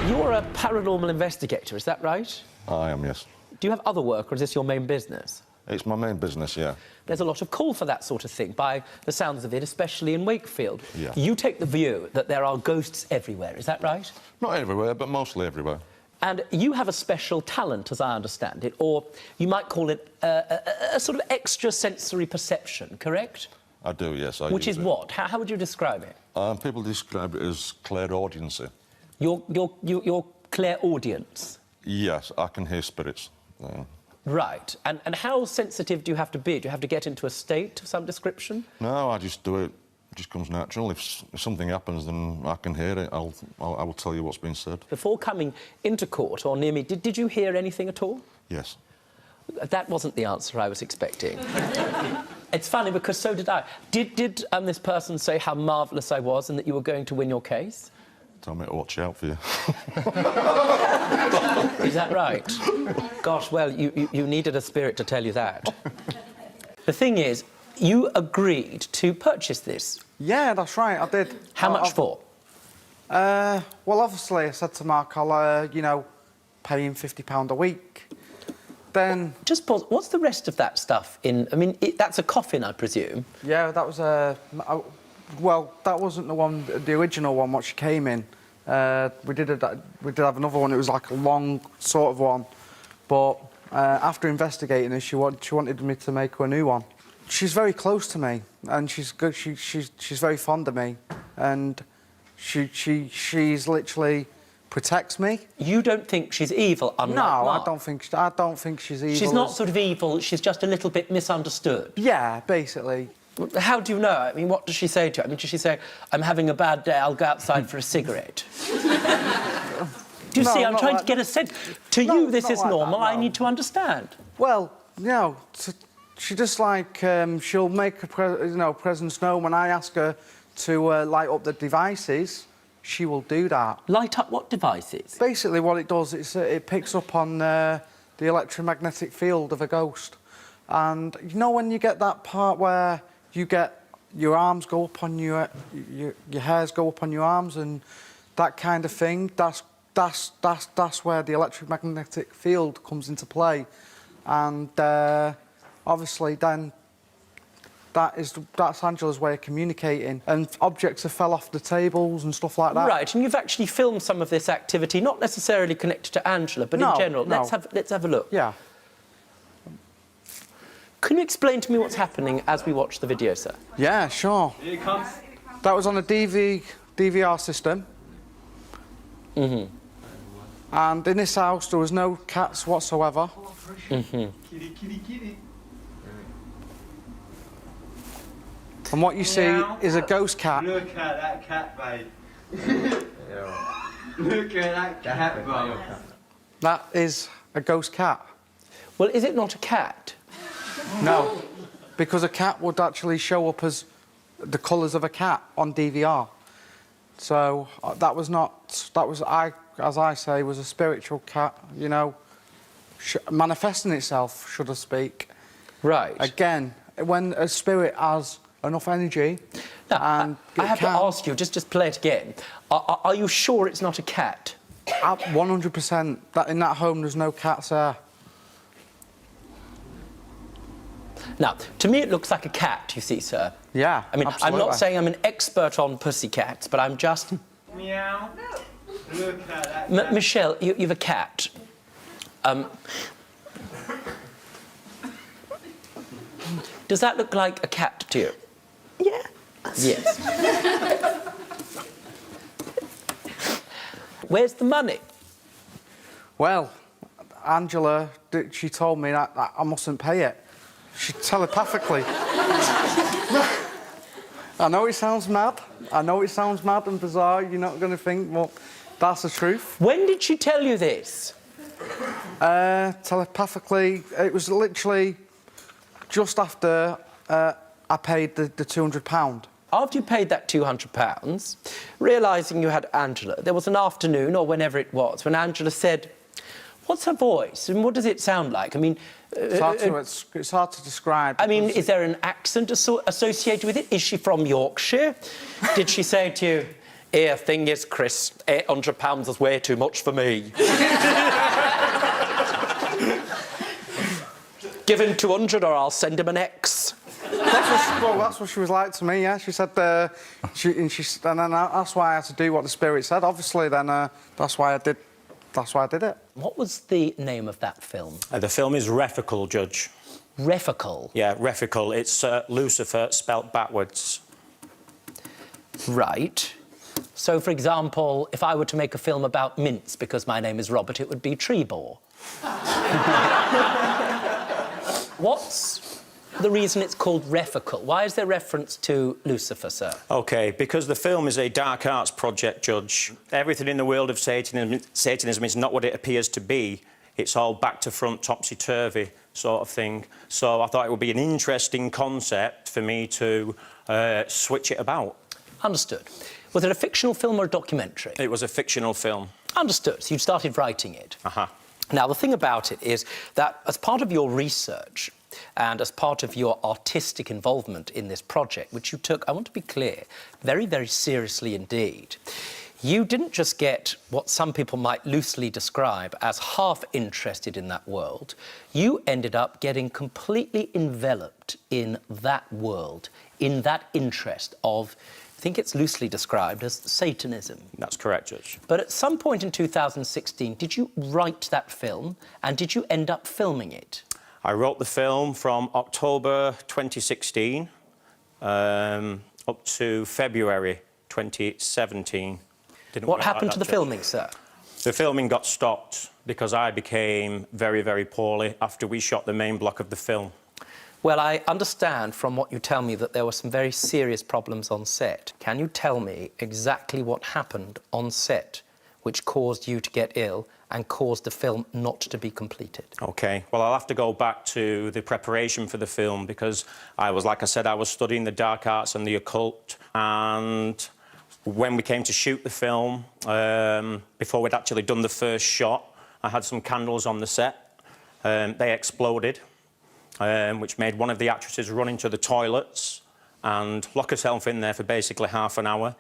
You're a paranormal investigator, is that right? I am, yes. Do you have other work, or is this your main business? It's my main business, yeah. There's a lot of call for that sort of thing, by the sounds of it, especially in Wakefield. Yeah. You take the view that there are ghosts everywhere, is that right? Not everywhere, but mostly everywhere. And you have a special talent, as I understand it, or you might call it a sort of extrasensory perception, correct? I do, yes. Which is what? How would you describe it? People describe it as clairaudiency. Your clairaudience? Yes, I can hear spirits. Right. And how sensitive do you have to be? Do you have to get into a state of some description? No, I just do it. It just comes natural. If something happens, then I can hear it. I will tell you what's been said. Before coming into court or near me, did you hear anything at all? Yes. That wasn't the answer I was expecting. It's funny, because so did I. Did this person say how marvellous I was and that you were going to win your case? Tell me to watch out for you. Is that right? Gosh, well, you needed a spirit to tell you that. The thing is, you agreed to purchase this. Yeah, that's right, I did. How much for? Well, obviously, I said to Mark, I'll, you know, pay him £50 a week. Then... Just pause. What's the rest of that stuff in... I mean, that's a coffin, I presume? Yeah, that was a... Well, that wasn't the one, the original one, what she came in. We did have another one. It was like a long sort of one, but after investigating her, she wanted me to make her a new one. She's very close to me, and she's good. She's very fond of me, and she's literally protects me. You don't think she's evil, unlike No, Mark? I don't think she's evil. She's not sort of evil. She's just a little bit misunderstood. Yeah, basically. How do you know? I mean, what does she say to you? I mean, does she say, I'm having a bad day, I'll go outside for a cigarette? Do you see, I'm trying to get a sense. To you, this is normal, I need to understand. Well, you know, she just, like, she'll make a presence known. When I ask her to light up the devices, she will do that. Light up what devices? Basically, what it does is it picks up on the electromagnetic field of a ghost. And, you know, when you get that part where you get your arms go up on your hairs go up on your arms and that kind of thing, that's where the electromagnetic field comes into play. And obviously then that's Angela's way of communicating. And objects have fell off the tables and stuff like that. Right, and you've actually filmed some of this activity, not necessarily connected to Angela, but in general. No. Let's have a look. Yeah. Can you explain to me what's happening as we watch the video, sir? Yeah, sure. Here it comes. That was on a DVR system. Mm-hmm. And in this house, there was no cats whatsoever. Mm-hmm. Kitty. And what you see is a ghost cat. Look at that cat, babe. Look at that cat, babe. That is a ghost cat. Well, is it not a cat? No, because a cat would actually show up as the colours of a cat on DVR. So that was, as I say, was a spiritual cat, you know, manifesting itself, should I speak. Right. Again, when a spirit has enough energy... Now, I have to ask you, just play it again. Are you sure it's not a cat? 100%. In that home, there's no cats there. Now, to me, it looks like a cat, you see, sir. Yeah, I mean, absolutely. I'm not saying I'm an expert on pussycats, but I'm just... Meow. Look at that. Michelle, you've a cat. Does that look like a cat to you? Yeah. Yes. Where's the money? Well, Angela, she told me that I mustn't pay it. She telepathically. I know it sounds mad. I know it sounds mad and bizarre. You're not going to think, well, that's the truth. When did she tell you this? Telepathically, it was literally just after I paid the £200. After you paid that £200, realising you had Angela, there was an afternoon, or whenever it was, when Angela said, what's her voice and what does it sound like? I mean... It's hard to describe. I mean, is there an accent associated with it? Is she from Yorkshire? Did she say to you, Here, thing is, Chris, £800 is way too much for me. Give him 200 or I'll send him an X. That's what she was like to me, yeah. She said, and then that's why I had to do what the spirit said. Obviously, then that's why I did it. What was the name of that film? The film is Refical, Judge. Refical? Yeah, Refical. It's Lucifer spelt backwards. Right. So, for example, if I were to make a film about mints because my name is Robert, it would be Trebor. What's the reason it's called Refical? Why is there reference to Lucifer, sir? OK, because the film is a dark arts project, Judge. Everything in the world of Satanism is not what it appears to be. It's all back to front, topsy-turvy sort of thing. So I thought it would be an interesting concept for me to switch it about. Understood. Was it a fictional film or a documentary? It was a fictional film. Understood. So you started writing it. Uh-huh. Now, the thing about it is that as part of your research and as part of your artistic involvement in this project, which you took, I want to be clear, very, very seriously indeed, you didn't just get what some people might loosely describe as half interested in that world. You ended up getting completely enveloped in that world, in that interest of, I think it's loosely described as Satanism. That's correct, Judge. But at some point in 2016, did you write that film and did you end up filming it? I wrote the film from October 2016 up to February 2017. What happened to the filming, sir? The filming got stopped because I became very, very poorly after we shot the main block of the film. Well, I understand from what you tell me that there were some very serious problems on set. Can you tell me exactly what happened on set which caused you to get ill and caused the film not to be completed? OK. Well, I'll have to go back to the preparation for the film because I was, like I said, I was studying the dark arts and the occult. And when we came to shoot the film, before we'd actually done the first shot, I had some candles on the set. They exploded. Which made one of the actresses run into the toilets and lock herself in there for basically half an hour.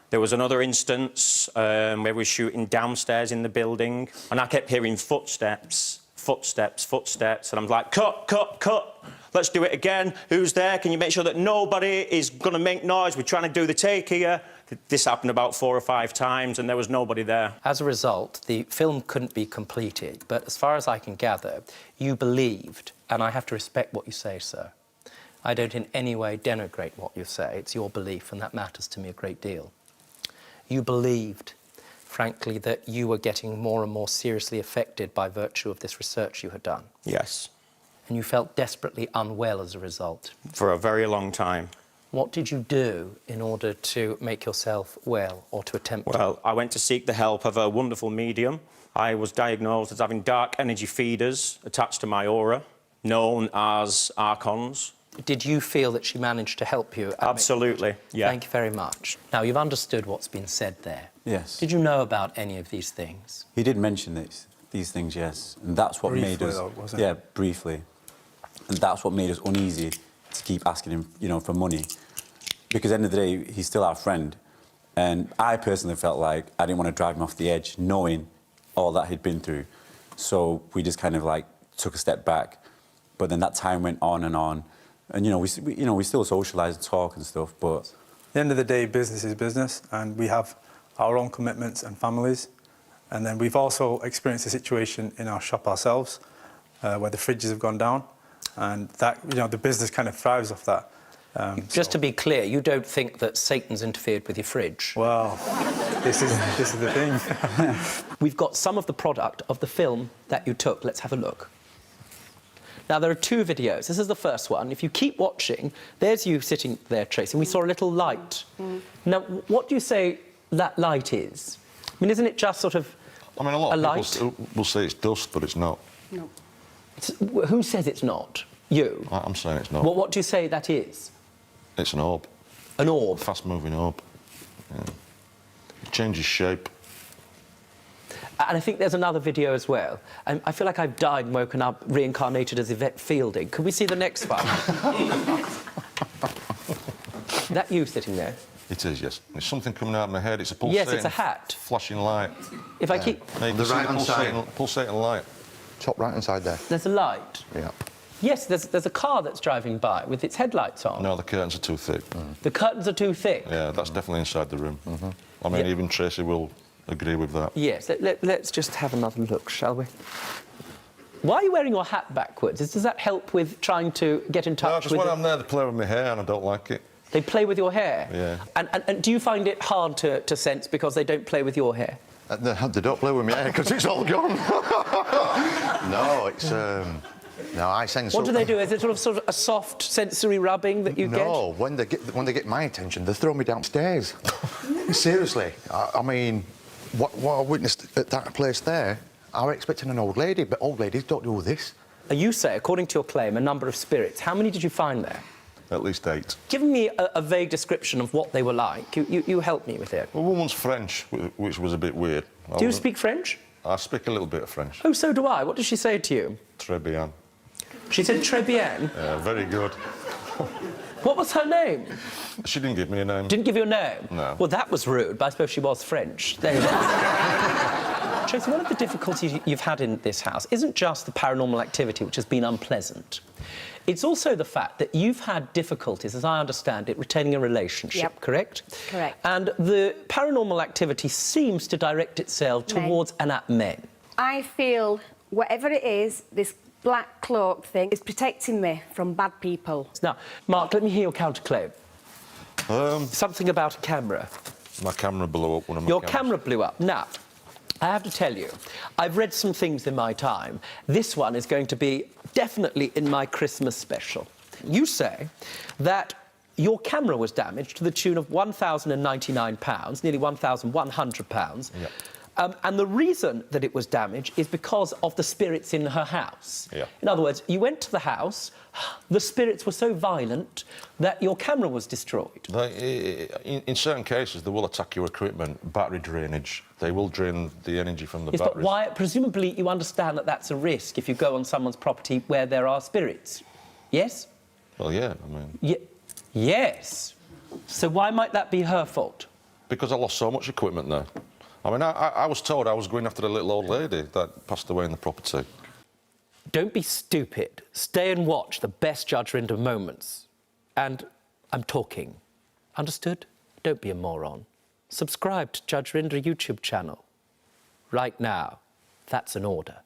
There was another instance where we were shooting downstairs in the building and I kept hearing footsteps, and I'm like, cut, let's do it again. Who's there? Can you make sure that nobody is going to make noise? We're trying to do the take here. This happened about 4 or 5 times and there was nobody there. As a result, the film couldn't be completed, but as far as I can gather, you believed, and I have to respect what you say, sir. I don't in any way denigrate what you say. It's your belief, and that matters to me a great deal. You believed, frankly, that you were getting more and more seriously affected by virtue of this research you had done. Yes. And you felt desperately unwell as a result. For a very long time. What did you do in order to make yourself well, or to attempt to? Well, I went to seek the help of a wonderful medium. I was diagnosed as having dark energy feeders attached to my aura, known as archons. Did you feel that she managed to help you? Absolutely, yeah. Thank you very much. Now, you've understood what's been said there. Yes. Did you know about any of these things? He did mention these things, yes. And that's what briefly, made us... though, wasn't it? Yeah, briefly. And that's what made us uneasy to keep asking him, you know, for money. Because at the end of the day, he's still our friend. And I personally felt like I didn't want to drive him off the edge, knowing all that he'd been through. So we just kind of, like, took a step back. But then that time went on. And, we still socialise and talk and stuff, but... At the end of the day, business is business, and we have our own commitments and families. And then we've also experienced a situation in our shop ourselves, where the fridges have gone down, and that, the business kind of thrives off that. Just to be clear, you don't think that Satan's interfered with your fridge? Well, this is the thing. We've got some of the product of the film that you took. Let's have a look. Now, there are 2 videos. This is the first one. If you keep watching, there's you sitting there, Tracy, and we saw a little light. Now, what do you say that light is? I mean, isn't it just sort of I mean, a lot of light? people will say it's dust, but it's not. No. Who says it's not? You? I'm saying it's not. Well, what do you say that is? It's an orb. An orb? Fast-moving orb. Yeah. It changes shape. And I think there's another video as well. I feel like I've died and woken up, reincarnated as Yvette Fielding. Could we see the next one? Is that you sitting there? It is, yes. There's something coming out of my head. It's a pulsating... Yes, it's a hat. Flashing light. If I keep... On the right-hand side. Pulsating light. Top right-hand side there. There's a light. Yeah. Yes, there's a car that's driving by with its headlights on. No, the curtains are too thick. The curtains are too thick. Yeah, that's definitely inside the room. I mean, even Tracy will agree with that. Yes, let's just have another look, shall we? Why are you wearing your hat backwards? Does that help with trying to get in touch No, with... because when I'm there, they play with my hair and I don't like it. They play with your hair? Yeah. And do you find it hard to sense because they don't play with your hair? They don't play with my hair because it's all gone. No, it's... No, I sense... What do they do? Is it sort of a soft sensory rubbing that you get? No, when they get my attention, they throw me downstairs. Seriously. I mean, what I witnessed at that place there, I was expecting an old lady, but old ladies don't do this. You say, according to your claim, a number of spirits. How many did you find there? At least 8. Give me a vague description of what they were like. You help me with it. Well, one was French, which was a bit weird. Do you speak French? I speak a little bit of French. Oh, so do I. What did she say to you? Très bien. She said très bien. Yeah, very good. What was her name? She didn't give me a name. Didn't give you a name? No. Well, that was rude, but I suppose she was French. There you go. Tracy, one of the difficulties you've had in this house isn't just the paranormal activity, which has been unpleasant. It's also the fact that you've had difficulties, as I understand it, retaining a relationship, correct? Correct. And the paranormal activity seems to direct itself towards and at men. I feel whatever it is, this black cloak thing is protecting me from bad people. Now, Mark, let me hear your counterclaim. Something about a camera. My camera blew up. One of my Your cameras. camera blew up. Now, I have to tell you, I've read some things in my time. This one is going to be definitely in my Christmas special. You say that your camera was damaged to the tune of £1,099, nearly £1,100. Yep. And the reason that it was damaged is because of the spirits in her house. Yeah. In other words, you went to the house, the spirits were so violent that your camera was destroyed. In certain cases, they will attack your equipment, battery drainage. They will drain the energy from the Yes, batteries. but why? Presumably, you understand that that's a risk if you go on someone's property where there are spirits. Yes? Well, yeah, I mean... Yes. So why might that be her fault? Because I lost so much equipment there. I mean, I was told I was going after the little old lady that passed away in the property. Don't be stupid. Stay and watch the best Judge Rinder moments. And I'm talking. Understood? Don't be a moron. Subscribe to Judge Rinder YouTube channel. Right now. That's an order.